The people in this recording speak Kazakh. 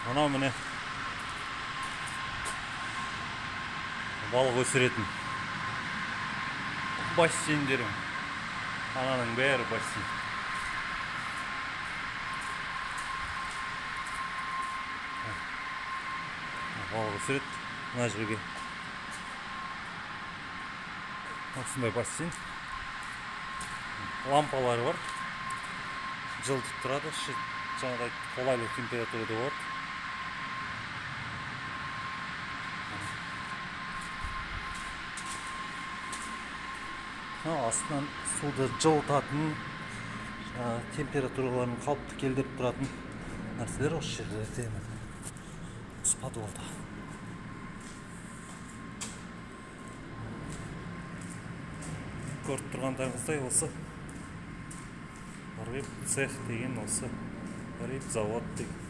Анау міне балық өсіретін бассейндері. Ананың бәрі бассейн. Балық өсіреді мына жерге. Осындай бассейн. Лампалары бар. Жылтып тұрады. Жаңағыдай қолайлы температурада болады. Астынан суды жылытатын, температураларын қалыпты келдіріп тұратын нәрселер осы жерлерде, осы подвалда. Көріп тұрғандарыңыздай осы рыб цех деген, осы рыб завод деген.